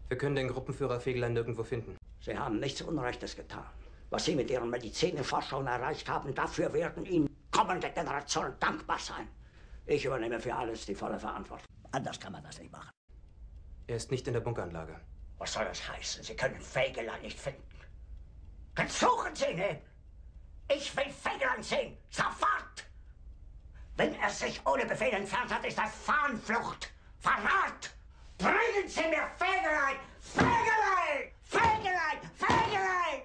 Wir können den Gruppenführer Fegelein nirgendwo finden. Sie haben nichts Unrechtes getan. Was Sie mit Ihren Medizinforschungen erreicht haben, dafür werden Ihnen kommende Generationen dankbar sein. Ich übernehme für alles die volle Verantwortung. Anders kann man das nicht machen. Er ist nicht in der Bunkeranlage. Was soll das heißen? Sie können Fegelein nicht finden. Dann suchen Sie ihn eben. Ich will Fegelein sehen. Sofort! Wenn er sich ohne Befehl entfernt hat, ist das Fahnenflucht. Verrat! Bringen Sie mir Fegelein! Fegelein! Fegelein! Fegelein!